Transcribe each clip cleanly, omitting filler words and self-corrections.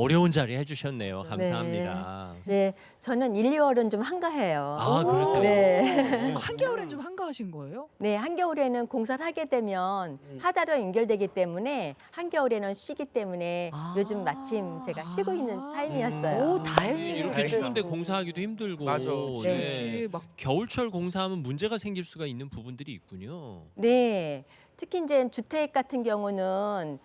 어려운 자리 해주셨네요. 감사합니다. 네, 저는 1, 2월은 좀 한가해요. 아, 그러세요? 네. 한겨울엔 좀 한가하신 거예요? 네, 한겨울에는 공사를 하게 되면 하자로 연결되기 때문에 한겨울에는 쉬기 때문에 요즘 마침 제가 쉬고 있는 타임이었어요. 오, 다행이네요. 이렇게 다행이다. 추운데 공사하기도 힘들고. 맞아. 그렇지. 막 겨울철 공사하면 문제가 생길 수가 있는 부분들이 있군요. 네, 특히 이제 주택 같은 경우는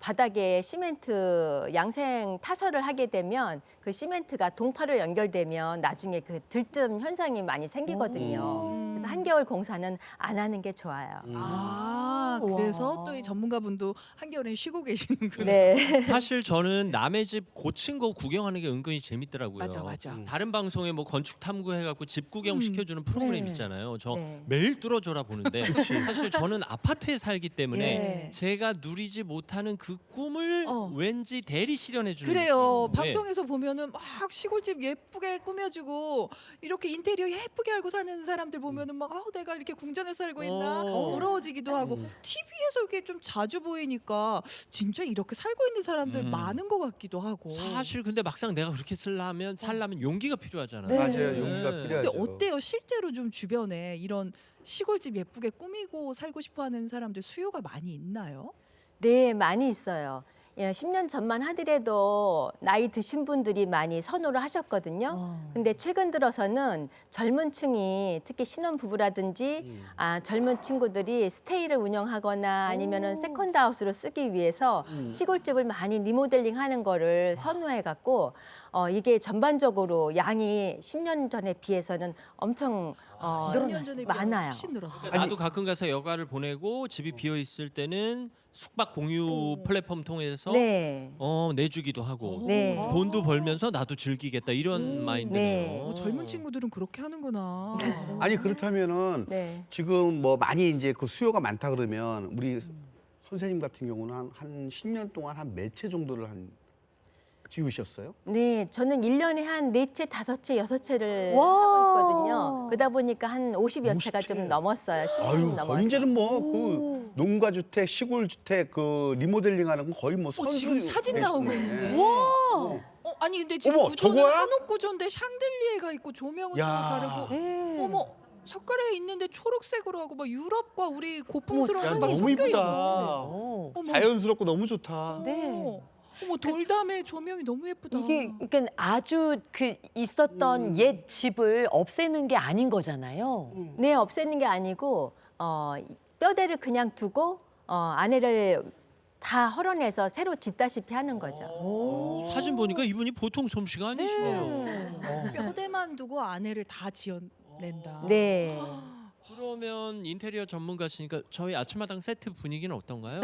바닥에 시멘트 양생 타설을 하게 되면 그 시멘트가 동파로 연결되면 나중에 그 들뜸 현상이 많이 생기거든요. 그래서 한겨울 공사는 안 하는 게 좋아요. 아, 그래서 또 이 전문가분도 한겨울엔 쉬고 계시는구나. 네. 사실 저는 남의 집 고친 거 구경하는 게 은근히 재밌더라고요. 맞아, 맞아. 다른 방송에 뭐 건축 탐구해갖고 집 구경 시켜주는 프로그램 네. 있잖아요. 저 네. 매일 뚫어줘라 보는데 사실 저는 아파트에 살기 때문에 예. 제가 누리지 못하는 그 꿈을 왠지 대리 실현해주는 그래요. 느낌인데 방송에서 보면은 막 시골집 예쁘게 꾸며주고 이렇게 인테리어 예쁘게 알고 사는 사람들 보면은 막 내가 이렇게 궁전에 살고 있나 부러워지기도 하고 TV에서 이렇게 좀 자주 보이니까 진짜 이렇게 살고 있는 사람들 많은 것 같기도 하고. 사실 근데 막상 내가 그렇게 살려면 용기가 필요하잖아요. 네. 맞아요. 용기가 네. 필요하죠. 근데 어때요? 실제로 좀 주변에 이런 시골집 예쁘게 꾸미고 살고 싶어하는 사람들 수요가 많이 있나요? 네, 많이 있어요. 예, 10년 전만 하더라도 나이 드신 분들이 많이 선호를 하셨거든요. 근데 최근 들어서는 젊은 층이 특히 신혼부부라든지 젊은 친구들이 스테이를 운영하거나 아니면은 세컨드 하우스로 쓰기 위해서 시골집을 많이 리모델링 하는 거를 선호해 갖고 이게 전반적으로 양이 10년 전에 비해서는 엄청 10년 전에 비해 많아요. 훨씬 늘었다. 그러니까 나도 가끔 가서 여가를 보내고 집이 비어 있을 때는 숙박 공유 플랫폼 통해서 네. 내주기도 하고 네. 돈도 벌면서 나도 즐기겠다 이런 마인드네요. 네. 젊은 친구들은 그렇게 하는구나. 아니 그렇다면은 네. 지금 뭐 많이 이제 그 수요가 많다 그러면 우리 선생님 같은 경우는 한 10년 동안 한 몇 채 정도를 지으셨어요? 네, 저는 1년에 한 4채, 5채, 6채를 와. 하고 있거든요. 그러다 보니까 한 50여 채가 50채. 좀 넘었어요. 10년 아유, 넘어서. 이제는 뭐 그 농가 주택, 시골 주택 그 리모델링하는 건 거의 뭐 선수. 지금 사진 나오고 있는데. 아니 근데 지금 어머, 구조는 저거야? 한옥 구조인데 샹들리에가 있고 조명은 또 야. 다르고. 어머. 석가래 있는데 초록색으로 하고 막 유럽과 우리 고풍스러운 야, 막 너무 섞여 이쁘다. 있어. 어머. 자연스럽고 너무 좋다. 네. 어머 돌담에 조명이 너무 예쁘다. 이게 그러니까 아주 그 있었던 옛 집을 없애는 게 아닌 거잖아요. 네, 없애는 게 아니고 뼈대를 그냥 두고 안에를 다 헐어내서 새로 짓다시피 하는 거죠. 사진 보니까 이분이 보통 솜씨가 아니시네요. 뼈대만 두고 안에를 다 지어낸다. 네. 그러면 인테리어 전문가시니까 저희 아침마당 세트 분위기는 어떤가요?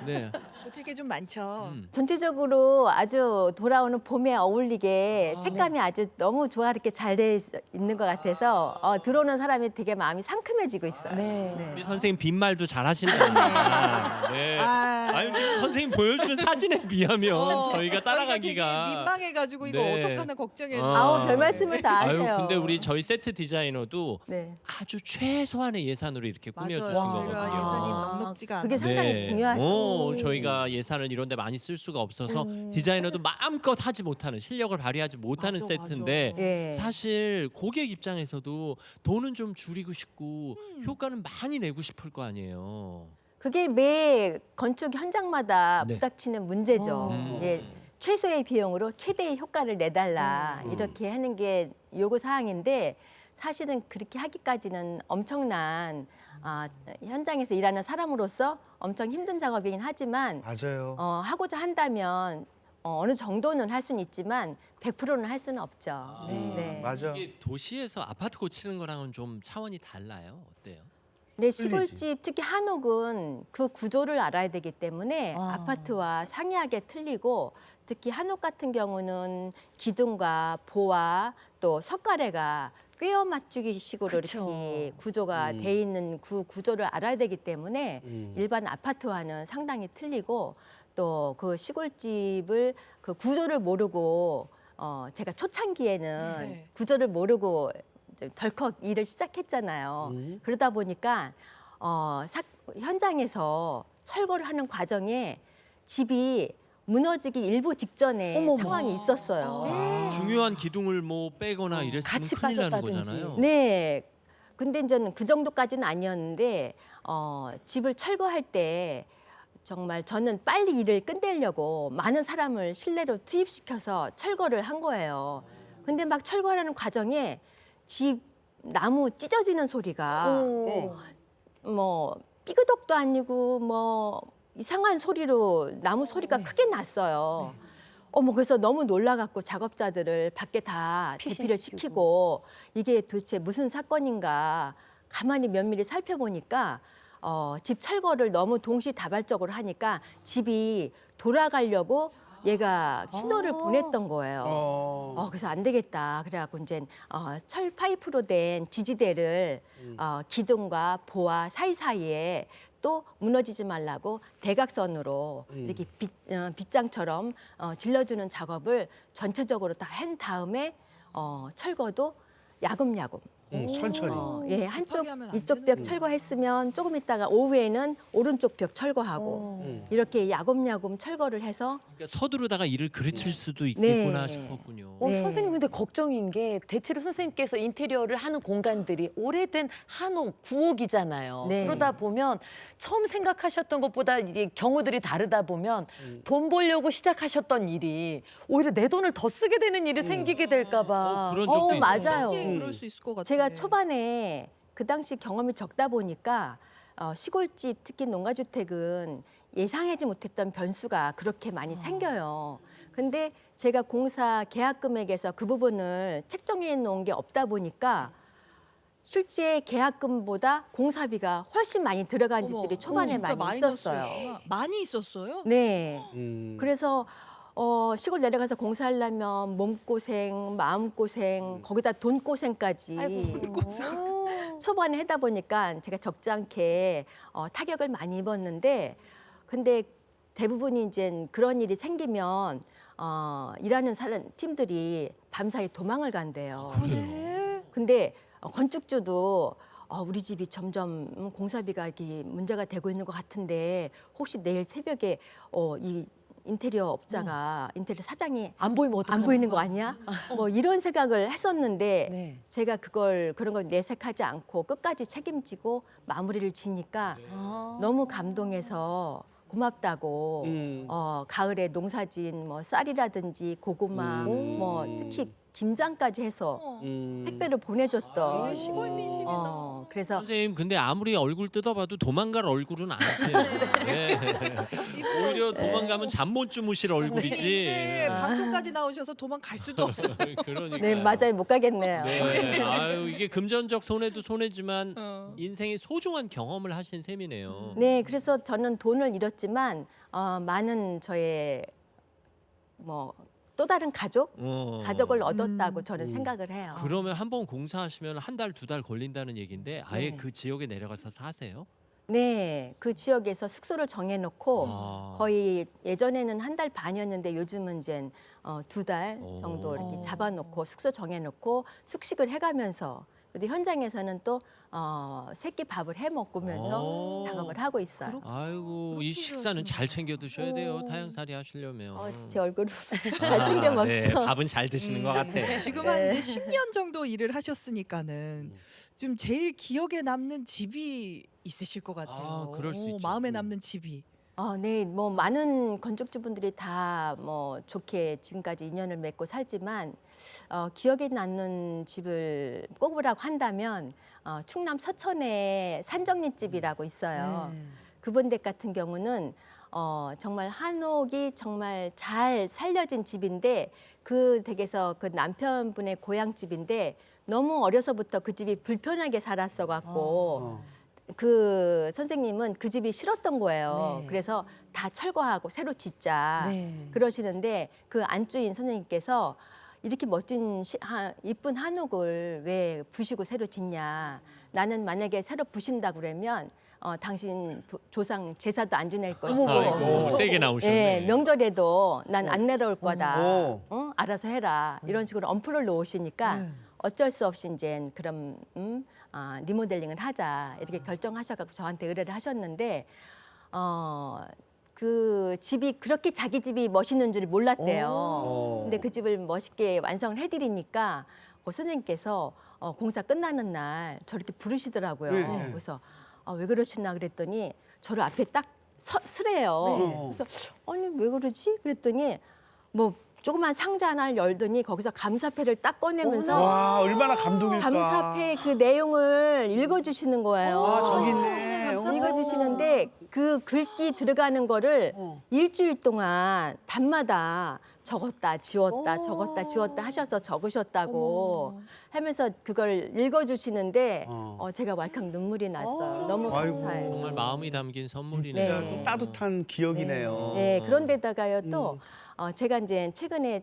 네. 고칠 게 좀 많죠. 전체적으로 아주 돌아오는 봄에 어울리게 색감이 아주 너무 조화롭게 잘 돼 있는 것 같아서 들어오는 사람이 되게 마음이 상큼해지고 있어요. 네. 우리 선생님 빈말도 잘하신다. 네. 아유 지금 선생님 보여준 사진에 비하면 저희가 따라가기가 되게 민망해가지고 이거 네. 어떡하나 걱정했는데. 아우, 별 말씀을 다 하세요. 아유 근데 우리 저희 세트 디자이너도 네. 아주 최소한의 예산으로 이렇게 꾸며주신 맞아요. 저희가 거거든요. 예산이 넉넉지가 그게 않아서. 상당히 중요하죠. 저희가 예산을 이런 데 많이 쓸 수가 없어서 디자이너도 마음껏 하지 못하는 실력을 발휘하지 못하는 맞아, 세트인데 맞아. 예. 사실 고객 입장에서도 돈은 좀 줄이고 싶고 효과는 많이 내고 싶을 거 아니에요. 그게 매 건축 현장마다 네. 부닥치는 문제죠. 예, 최소의 비용으로 최대의 효과를 내달라 이렇게 하는 게 요구 사항인데 사실은 그렇게 하기까지는 엄청난 현장에서 일하는 사람으로서 엄청 힘든 작업이긴 하지만 맞아요. 하고자 한다면 어느 정도는 할 수는 있지만 100%는 할 수는 없죠. 네. 맞아. 이게 도시에서 아파트 고치는 거랑은 좀 차원이 달라요. 어때요? 네, 시골집 특히 한옥은 그 구조를 알아야 되기 때문에 아파트와 상이하게 틀리고 특히 한옥 같은 경우는 기둥과 보와 또 석가래가 꿰어 맞추기 식으로 그쵸. 이렇게 구조가 돼 있는 그 구조를 알아야 되기 때문에 일반 아파트와는 상당히 틀리고 또 그 시골집을 그 구조를 모르고 제가 초창기에는 네. 구조를 모르고 이제 덜컥 일을 시작했잖아요. 그러다 보니까 현장에서 철거를 하는 과정에 집이 무너지기 일부 직전에 어머머. 상황이 있었어요. 중요한 기둥을 뭐 빼거나 이랬으면 같이 큰일 나는 빠졌다든지. 거잖아요. 네. 근데 저는 그 정도까지는 아니었는데 집을 철거할 때 정말 저는 빨리 일을 끝내려고 많은 사람을 실내로 투입시켜서 철거를 한 거예요. 근데 막 철거하는 과정에 집 나무 찢어지는 소리가 오. 뭐 삐그덕도 아니고 뭐 이상한 소리로 나무 소리가 크게 났어요. 어머 그래서 너무 놀라갖고 작업자들을 밖에 다 대피를 시키고 이게 도대체 무슨 사건인가 가만히 면밀히 살펴보니까 집 철거를 너무 동시다발적으로 하니까 집이 돌아가려고 얘가 신호를 보냈던 거예요. 그래서 안 되겠다. 그래갖고 이제 철 파이프로 된 지지대를 기둥과 보와 사이사이에 또 무너지지 말라고 대각선으로 이렇게 빗장처럼 질러주는 작업을 전체적으로 다 한 다음에 철거도 야금야금. 천천히. 예, 한쪽 급하게 하면 안 이쪽 벽 되는구나. 철거했으면 조금 있다가 오후에는 오른쪽 벽 철거하고 이렇게 야금야금 철거를 해서 그러니까 서두르다가 일을 그르칠 수도 있겠구나 네. 싶었군요. 네. 선생님 근데 걱정인 게 대체로 선생님께서 인테리어를 하는 공간들이 오래된 한옥 구옥이잖아요. 네. 그러다 보면 처음 생각하셨던 것보다 이게 경우들이 다르다 보면 돈 벌려고 시작하셨던 일이 오히려 내 돈을 더 쓰게 되는 일이 생기게 될까 봐. 그런 적도 있어요. 맞아요. 그럴 수 있을 것 같아요. 제가 초반에 그 당시 경험이 적다 보니까 시골집 특히 농가주택은 예상하지 못했던 변수가 그렇게 많이 생겨요. 근데 제가 공사 계약 금액에서 그 부분을 책정해 놓은 게 없다 보니까 실제 계약금보다 공사비가 훨씬 많이 들어간 어머, 집들이 초반에 진짜 많이 마이너스였구나. 있었어요. 많이 있었어요? 네. 그래서 그래서 시골 내려가서 공사하려면 몸고생, 마음고생, 거기다 돈고생까지 초반에 하다 보니까 제가 적잖게 타격을 많이 입었는데 근데 대부분이 이제 그런 일이 생기면 일하는 사람 팀들이 밤사이 도망을 간대요. 근데 건축주도 우리 집이 점점 공사비가 이렇게 문제가 되고 있는 것 같은데 혹시 내일 새벽에 이 인테리어 업자가 인테리어 사장이 안 보이면 어떡하나. 안 보이는 거 아니야? 뭐 이런 생각을 했었는데 네. 제가 그런 걸 내색하지 않고 끝까지 책임지고 마무리를 지니까 너무 감동해서 고맙다고 가을에 농사진 뭐 쌀이라든지 고구마 뭐 특히 김장까지 해서 택배를 보내줬던 이게 시골 민심이다. 그래서 선생님 근데 아무리 얼굴 뜯어봐도 도망갈 얼굴은 아니세요. 네. 오히려 도망가면 잠 못 주무실 얼굴이지. 이제 방송까지 나오셔서 도망갈 수도 없어요. 그러니까. 네 맞아요 못 가겠네요. 네. 아유 이게 금전적 손해도 손해지만 어. 인생의 소중한 경험을 하신 셈이네요. 네, 그래서 저는 돈을 잃었지만 많은 저의 뭐 또 다른 가족을 얻었다고 저는 생각을 해요. 그러면 한 번 공사하시면 한 달, 두 달 걸린다는 얘기인데 아예 네. 그 지역에 내려가서 사세요? 네, 그 지역에서 숙소를 정해놓고 아. 거의 예전에는 한 달 반이었는데 요즘은 이제 2달 정도 오. 이렇게 잡아놓고 숙소 정해놓고 숙식을 해가면서 또 현장에서는 또 새끼 밥을 해 먹으면서 오. 작업을 하고 있어요. 아이고 이 식사는 잘 챙겨 드셔야 돼요. 타향살이 하시려면. 제 얼굴을 잘 챙겨 먹죠. 네, 밥은 잘 드시는 것 같아요. 지금 한 이제 10년 정도 일을 하셨으니까는 좀 제일 기억에 남는 집이 있으실 것 같아요. 그럴 수 있죠. 마음에 남는 집이. 네, 뭐 많은 건축주분들이 다 뭐 좋게 지금까지 인연을 맺고 살지만 기억에 남는 집을 꼽으라고 한다면 충남 서천에 산정리집이라고 있어요. 그분 댁 같은 경우는 정말 한옥이 정말 잘 살려진 집인데 그 댁에서 그 남편분의 고향집인데 너무 어려서부터 그 집이 불편하게 살았어 갖고 그 선생님은 그 집이 싫었던 거예요. 네. 그래서 다 철거하고 새로 짓자 네. 그러시는데 그 안주인 선생님께서 이렇게 멋진 이쁜 한옥을 왜 부시고 새로 짓냐. 나는 만약에 새로 부신다 그러면 당신 조상 제사도 안 지낼 것이고 아이고 세게 나오셨네. 예, 명절에도 난 안 내려올 거다. 오. 알아서 해라. 이런 식으로 엄포를 놓으시니까 어쩔 수 없이 이제 그럼 리모델링을 하자 이렇게 결정하셔갖고 저한테 의뢰를 하셨는데 그 집이 그렇게 자기 집이 멋있는 줄 몰랐대요. 오. 근데 그 집을 멋있게 완성을 해드리니까 선생님께서 공사 끝나는 날 저렇게 부르시더라고요. 네. 그래서 왜 그러시나 그랬더니 저를 앞에 딱 서래요. 네. 그래서 아니 왜 그러지? 그랬더니 뭐 조그만 상자 하나를 열더니 거기서 감사패를 딱 꺼내면서 와 얼마나 감동일까. 감사패 그 내용을 읽어주시는 거예요. 아, 저기 있네. 사진에 감사패. 읽어주시는데 그 글귀 들어가는 거를 일주일 동안 밤마다 적었다 지웠다 적었다 지웠다 하셔서 적으셨다고 하면서 그걸 읽어주시는데 제가 왈칵 눈물이 났어요. 너무 아이고. 감사해요. 정말 마음이 담긴 선물이네요. 네. 또 따뜻한 기억이네요. 네, 그런데다가요 또 제가 이제 최근에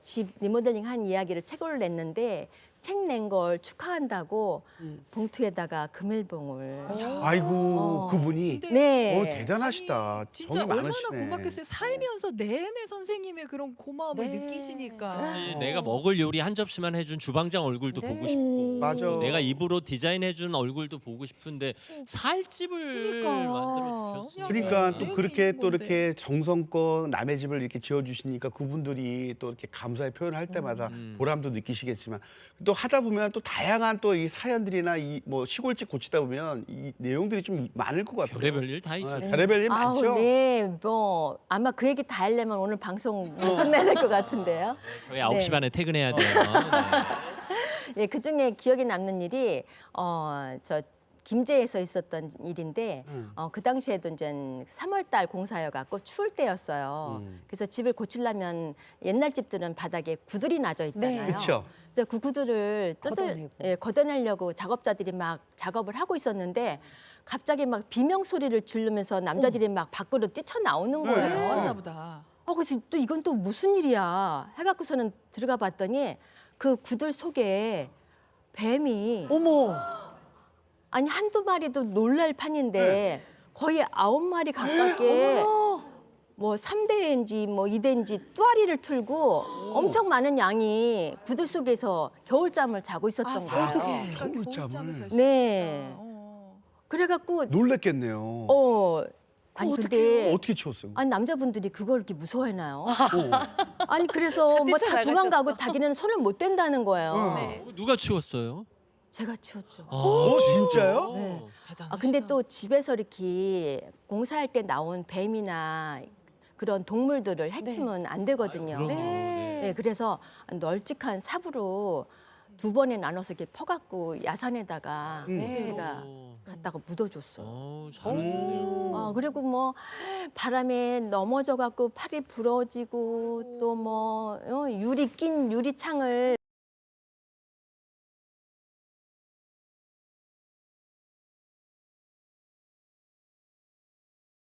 집 리모델링 한 이야기를 책으로 냈는데 책 낸 걸 축하한다고 봉투에다가 금일봉을 아이고 그분이 근데 네. 대단하시다. 아니, 진짜 정이 얼마나 많으시네. 고맙겠어요. 살면서 내내 선생님의 그런 고마움을 네. 느끼시니까. 사실 내가 먹을 요리 한 접시만 해준 주방장 얼굴도 네. 보고 싶고 맞아. 내가 입으로 디자인해준 얼굴도 보고 싶은데 살집을 그러니까. 만들어 주셨으니까 그러니까 또 네. 그렇게 또 건데. 이렇게 정성껏 남의 집을 이렇게 지어주시니까 그분들이 또 이렇게 감사의 표현을 할 때마다 보람도 느끼시겠지만 또 하다 보면 또 다양한 또 이 사연들이나 이 뭐 시골집 고치다 보면 이 내용들이 좀 많을 것 같아요. 별의별 일 다 있어요. 별의별 일 많죠. 네, 뭐 아마 그 얘기 다 하려면 오늘 방송 못 끝내야 될 것 같은데요. 저희 9시 반에 퇴근해야 돼요. 예, 그 중에 기억에 남는 일이 저 김제에서 있었던 일인데 그 당시에도 이제 3월달 공사여 갖고 추울 때였어요. 그래서 집을 고치려면 옛날 집들은 바닥에 구들이 나져 있잖아요. 네. 그렇죠. 그래서 그 구들을 걷어내고. 걷어내려고 작업자들이 막 작업을 하고 있었는데 갑자기 막 비명 소리를 지르면서 남자들이 막 밖으로 뛰쳐나오는 네. 거예요. 나왔나 보다. 그래서 또 이건 또 무슨 일이야 해갖고서는 들어가 봤더니 그 구들 속에 뱀이 어머. 아니 한두 마리도 놀랄 판인데 거의 9마리 가깝게 뭐 3대인지 뭐 2대인지 뚜아리를 틀고 엄청 많은 양이 구들 속에서 겨울잠을 자고 있었던 거예요. 그러니까 겨울잠을. 겨울잠을 잘수 네. 있다. 그래갖고 놀랬겠네요. 아니 근데 어떻게 치웠어요? 아니 남자분들이 그걸 이렇게 무서워하나요? 어. 아니 그래서 뭐 다 뛰쳐나가셨어. 도망가고 자기는 손을 못 댄다는 거예요. 네. 누가 치웠어요? 제가 치웠죠. 진짜요? 네. 대단하시다. 근데 또 집에서 이렇게 공사할 때 나온 뱀이나 그런 동물들을 해치면 안 되거든요. 그럼요. 네. 네. 그래서 널찍한 삽으로 2번에 나눠서 이렇게 퍼갖고 야산에다가 제가 갖다가 묻어줬어요. 잘하셨네요. 그리고 뭐 바람에 넘어져갖고 팔이 부러지고 또 뭐 유리 낀 유리창을